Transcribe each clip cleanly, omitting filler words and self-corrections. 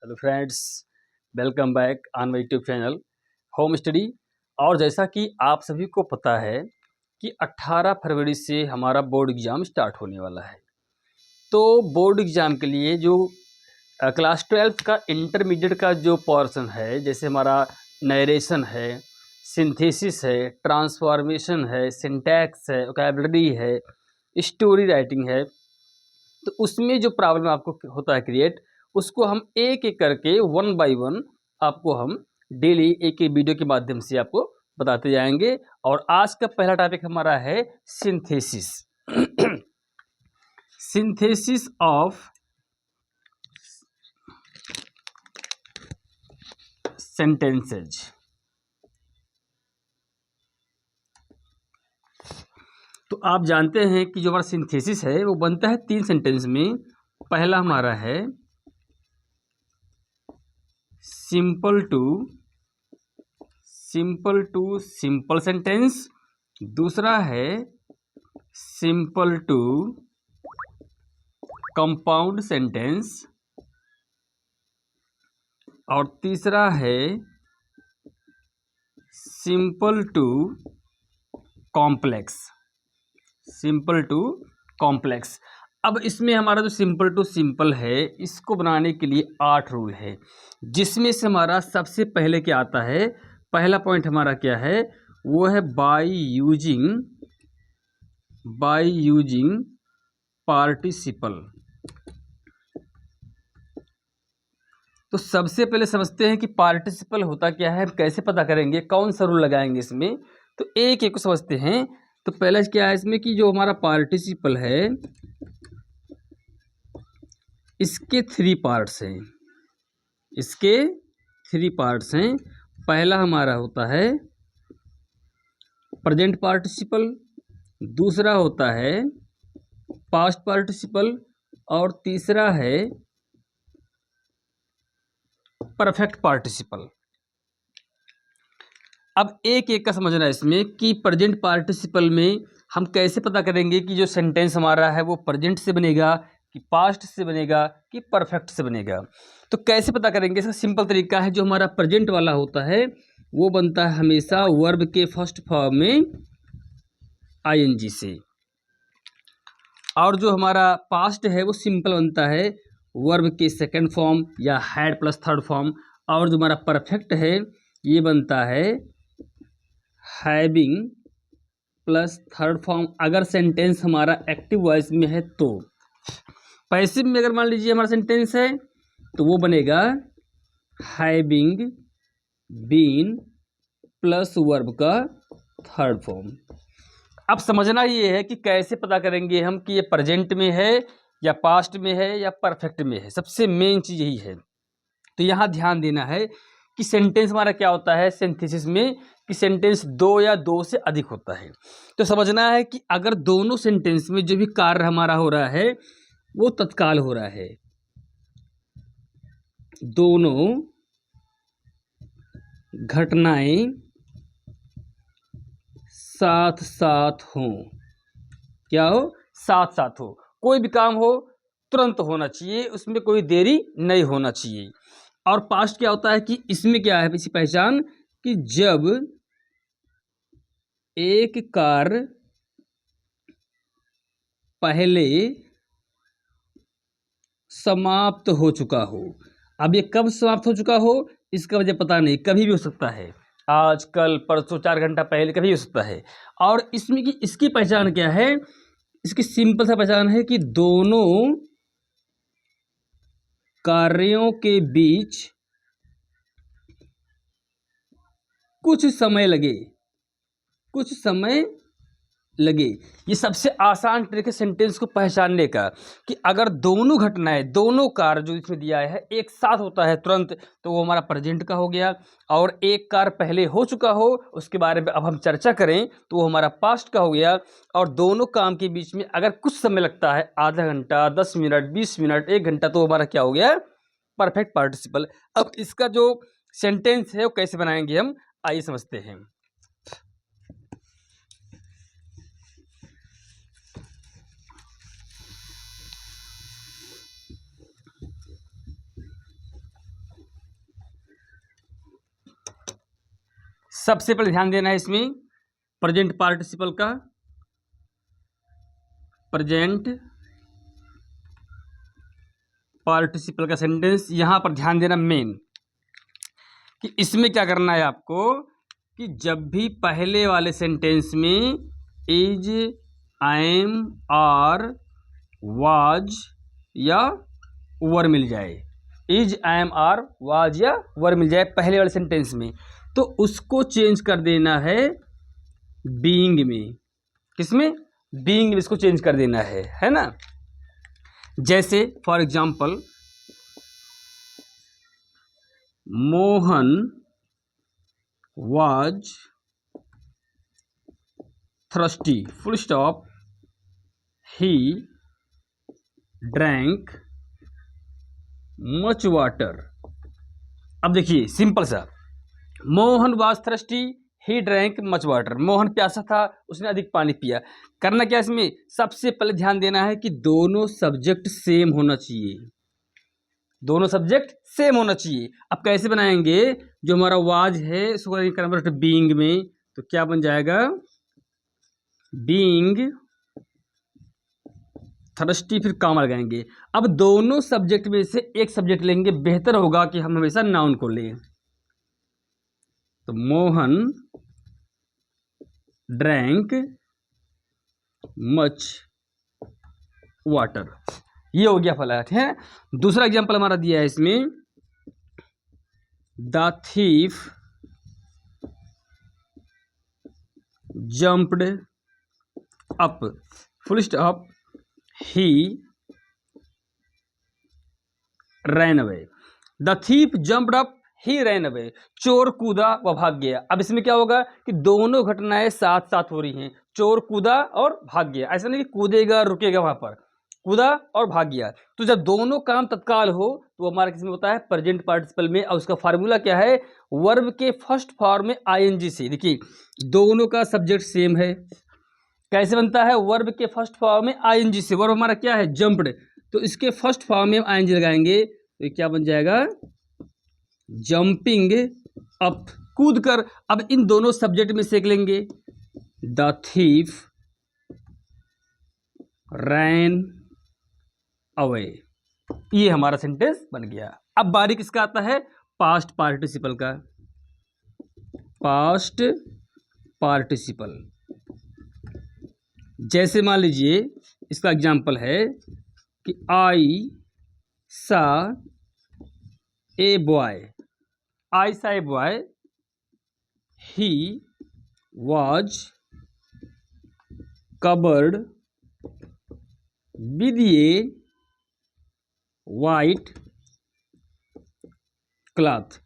Hello friends, welcome back on my YouTube channel home study. और जैसा कि आप सभी को पता है कि 18 फरवरी से हमारा बोर्ड एग्ज़ाम स्टार्ट होने वाला है। तो बोर्ड एग्ज़ाम के लिए जो क्लास 12 का इंटरमीडिएट का जो पोर्शन है, जैसे हमारा नरेशन है, सिंथेसिस है, ट्रांसफॉर्मेशन है, सिंटैक्स है, वोकैबुलरी है, स्टोरी राइटिंग है, तो उसमें जो प्रॉब्लम आपको होता है क्रिएट, उसको हम एक एक करके वन बाय वन आपको हम डेली एक एक वीडियो के माध्यम से आपको बताते जाएंगे। और आज का पहला टॉपिक हमारा है सिंथेसिस। Synthesis of sentences. तो आप जानते हैं कि जो हमारा सिंथेसिस है वो बनता है 3 सेंटेंस में। पहला हमारा है सिंपल टू सिंपल सेंटेंस, दूसरा है सिंपल टू कंपाउंड सेंटेंस, और तीसरा है सिंपल टू कॉम्प्लेक्स। अब इसमें हमारा जो सिंपल टू सिंपल है, इसको बनाने के लिए 8 रूल है, जिसमें से हमारा सबसे पहले क्या आता है, पहला पॉइंट हमारा क्या है, वो है बाय यूजिंग पार्टिसिपल। तो सबसे पहले समझते हैं कि पार्टिसिपल होता क्या है, हम कैसे पता करेंगे, कौन सा रूल लगाएंगे इसमें। तो एक एक को समझते हैं। तो पहला क्या है इसमें कि जो हमारा पार्टिसिपल है, इसके 3 पार्ट्स हैं। पहला हमारा होता है प्रेजेंट पार्टिसिपल, दूसरा होता है पास्ट पार्टिसिपल, और तीसरा है परफेक्ट पार्टिसिपल। अब एक एक का समझना है इसमें कि प्रेजेंट पार्टिसिपल में हम कैसे पता करेंगे कि जो सेंटेंस हमारा है वो प्रेजेंट से बनेगा कि पास्ट से बनेगा कि परफेक्ट से बनेगा। तो कैसे पता करेंगे, इसका सिंपल तरीका है, जो हमारा प्रेजेंट वाला होता है वो बनता है हमेशा वर्ब के फर्स्ट फॉर्म में आईएनजी से, और जो हमारा पास्ट है वो सिंपल बनता है वर्ब के सेकंड फॉर्म या हैड प्लस थर्ड फॉर्म, और जो हमारा परफेक्ट है ये बनता है हैविंग प्लस थर्ड फॉर्म, अगर सेंटेंस हमारा एक्टिव वॉइस में है तो। पैसिव में अगर मान लीजिए हमारा सेंटेंस है तो वो बनेगा हैविंग बीन प्लस वर्ब का थर्ड फॉर्म। अब समझना ये है कि कैसे पता करेंगे हम कि ये प्रेजेंट में है या पास्ट में है या परफेक्ट में है। सबसे मेन चीज़ यही है। तो यहाँ ध्यान देना है कि सेंटेंस हमारा क्या होता है सिंथेसिस में, कि सेंटेंस 2 या 2 से अधिक होता है। तो समझना है कि अगर दोनों सेंटेंस में जो भी कार्य हमारा हो रहा है वो तत्काल हो रहा है, दोनों घटनाएं साथ साथ हों। क्या हो? साथ साथ हो। कोई भी काम हो तुरंत होना चाहिए, उसमें कोई देरी नहीं होना चाहिए। और पास्ट क्या होता है कि इसमें क्या है इसी पहचान, कि जब एक कार्य पहले समाप्त हो चुका हो। अब ये कब समाप्त हो चुका हो इसका मुझे पता नहीं, कभी भी हो सकता है, आज कल परसों 4 घंटा पहले, कभी हो सकता है। और इसमें की इसकी पहचान क्या है, इसकी सिंपल सा पहचान है कि दोनों कार्यों के बीच कुछ समय लगे। ये सबसे आसान तरीके सेंटेंस को पहचानने का, कि अगर दोनों घटनाएं, दोनों कार्य जो इसमें दिया है एक साथ होता है तुरंत, तो वो हमारा प्रेजेंट का हो गया। और एक कार्य पहले हो चुका हो, उसके बारे में अब हम चर्चा करें, तो वो हमारा पास्ट का हो गया। और दोनों काम के बीच में अगर कुछ समय लगता है, आधा घंटा, 10 मिनट, 20 मिनट, 1 घंटा, तो हमारा क्या हो गया, परफेक्ट पार्टिसिपल। अब इसका जो सेंटेंस है वो कैसे बनाएंगे हम, आइए समझते हैं। सबसे पहले ध्यान देना है इसमें प्रेजेंट पार्टिसिपल का, प्रेजेंट पार्टिसिपल का सेंटेंस। यहां पर ध्यान देना मेन कि इसमें क्या करना है आपको कि जब भी पहले वाले सेंटेंस में इज, एम, आर, वाज या वर मिल जाए, इज, एम, आर, वाज या वर मिल जाए पहले वाले सेंटेंस में, तो उसको चेंज कर देना है बीइंग में। किसमें? बीइंग में इसको चेंज कर देना है ना। जैसे for example Mohan was thirsty, full stop, he drank much water. अब देखिए सिंपल सा, Mohan was thirsty, he drank much water. Mohan प्यासा था, उसने अधिक पानी पिया। करना क्या इसमें? सबसे पहले ध्यान देना है कि दोनों सब्जेक्ट सेम होना चाहिए, दोनों सब्जेक्ट सेम होना चाहिए। अब कैसे बनाएंगे? जो हमारा वाज है उसको कन्वर्ट बीइंग में, तो क्या बन जाएगा? बीइंग थर्स्टी, फिर कॉमा लगाएंगे। अब दोनों सब्जेक्ट में से एक सब्जेक्ट लेंगे, बेहतर होगा कि हम हमेशा नाउन को लें। तो मोहन ड्रैंक मच वाटर, ये हो गया फलाट है। दूसरा एग्जांपल हमारा दिया है इसमें, the thief jumped up, full stop, he ran away. The thief jumped up, he ran away. चोर कूदा व भाग गया। अब इसमें क्या होगा कि दोनों घटनाएं साथ साथ हो रही हैं, चोर कूदा और भाग गया। ऐसा नहीं कि कूदेगा रुकेगा, वहां पर कूदा और भाग गया। तो जब दोनों काम तत्काल हो तो हमारा किसमें होता है? प्रेजेंट पार्टिसिपल में। और उसका फार्मूला क्या है? वर्ब के फर्स्ट फॉर्म में आईएनजी से। देखिए दोनों का सब्जेक्ट सेम है, कैसे बनता है? वर्ब के फर्स्ट फॉर्म में आईएनजी से। वर्ब हमारा क्या है? जंप्ड, तो इसके फर्स्ट फॉर्म में आईएनजी लगाएंगे तो ये क्या बन जाएगा? जंपिंग अप, कूद कर। अब इन दोनों सब्जेक्ट में सेक लेंगे, द थीफ रैन अवे। ये हमारा सेंटेंस बन गया। अब बारी किसका आता है? पास्ट पार्टिसिपल का। पास्ट पार्टिसिपल, जैसे मान लीजिए इसका एग्जाम्पल है कि आई saw a boy, I saw a boy, he was covered with a white cloth.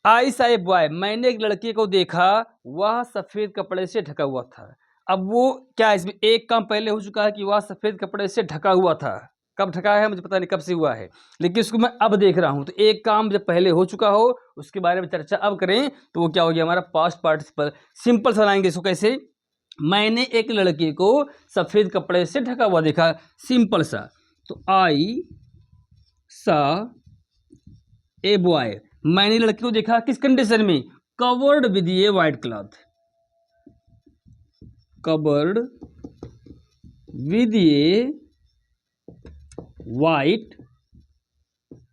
I saw a boy, मैंने एक लड़के को देखा, वह सफेद कपड़े से ढका हुआ था। अब वो क्या, इसमें एक काम पहले हो चुका है कि वह सफेद कपड़े से ढका हुआ था। कब ढका है मुझे पता नहीं, कब से हुआ है, लेकिन उसको मैं अब देख रहा हूं। तो एक काम जब पहले हो चुका हो उसके बारे में चर्चा अब करें तो वो क्या हो गया? हमारा पास्ट पार्टिसिपल। सिंपल सा लाएंगे इसको कैसे? मैंने एक लड़के को सफेद कपड़े से ढका हुआ देखा, सिंपल सा। तो आई सा ए बॉय, मैंने लड़के को देखा किस कंडीशन में? Covered with a white cloth, covered with a white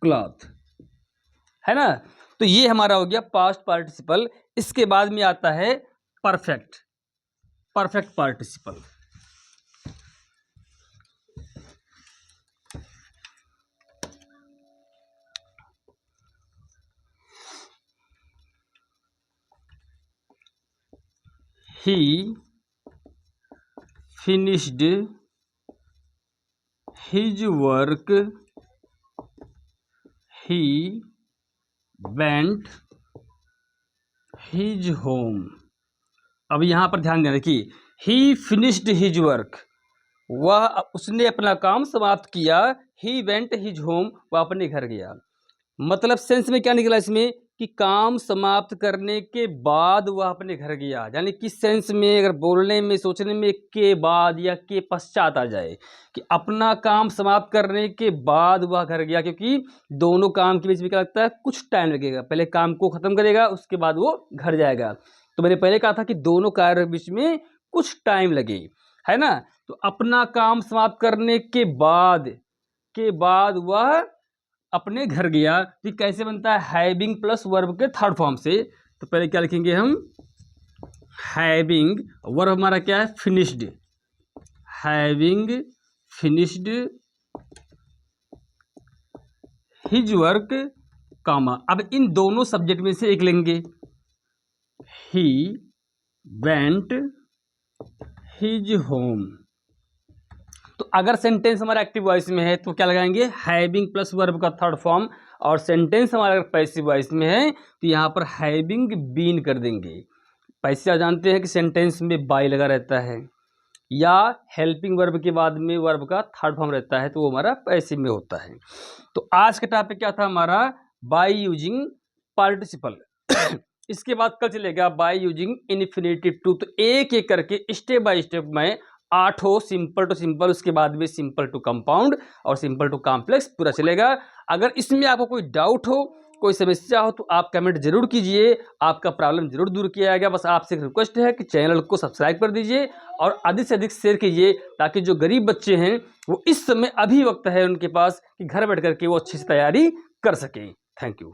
cloth, है ना। तो ये हमारा हो गया पास्ट पार्टिसिपल। इसके बाद में आता है perfect, perfect participle. He finished his work, he went his home। अब यहाँ पर ध्यान देना कि he finished his work, वह उसने अपना काम समाप्त किया। he went his home, वह अपने घर गया। मतलब सेंस में क्या निकला इसमें कि काम समाप्त करने के बाद वह अपने घर गया, यानी किस सेंस में, अगर बोलने में सोचने में के बाद या के पश्चात आ जाए कि अपना काम समाप्त करने के बाद वह घर गया, क्योंकि दोनों काम के बीच में क्या लगता है, कुछ टाइम लगेगा। पहले काम को खत्म करेगा, उसके बाद वो घर जाएगा। तो मैंने पहले कहा था कि दोनों कार्य के बीच में कुछ टाइम लगे, है ना। तो अपना काम समाप्त करने के बाद वह अपने घर गया। तो कैसे बनता है, हैविंग प्लस वर्ब के थर्ड फॉर्म से। तो पहले क्या लिखेंगे हम, हैविंग, वर्ब हमारा क्या है, finished, having finished his work, comma. अब इन दोनों सब्जेक्ट में से एक लेंगे, ही वेंट हिज होम। तो अगर सेंटेंस हमारा एक्टिव वॉइस में है तो क्या लगाएंगे, हैविंग प्लस वर्ब का थर्ड फॉर्म, और सेंटेंस हमारा अगर पैसिव वॉइस में है तो यहाँ पर हैविंग बीन कर देंगे। पैसिव जानते हैं कि सेंटेंस में बाय लगा रहता है, या हेल्पिंग वर्ब के बाद में वर्ब का थर्ड फॉर्म रहता है, तो वो हमारा पैसिव में होता है। तो आज का टॉपिक क्या था हमारा, बाय यूजिंग पार्टिसिपल। इसके बाद कल चलेगा बाय यूजिंग इन्फिनेटिव टू। तो एक एक करके स्टेप बाय स्टेप मैं 8 सिंपल टू सिंपल, उसके बाद में सिंपल टू कंपाउंड और सिंपल टू कॉम्प्लेक्स पूरा चलेगा। अगर इसमें आपको कोई डाउट हो, कोई समस्या हो, तो आप कमेंट जरूर कीजिए, आपका प्रॉब्लम जरूर दूर किया जाएगा। बस आपसे एक रिक्वेस्ट है कि चैनल को सब्सक्राइब कर दीजिए और अधिक से अधिक शेयर कीजिए, ताकि जो गरीब बच्चे हैं वो इस समय अभी वक्त है उनके पास कि घर बैठ करके वो अच्छी से तैयारी कर सकें। Thank you.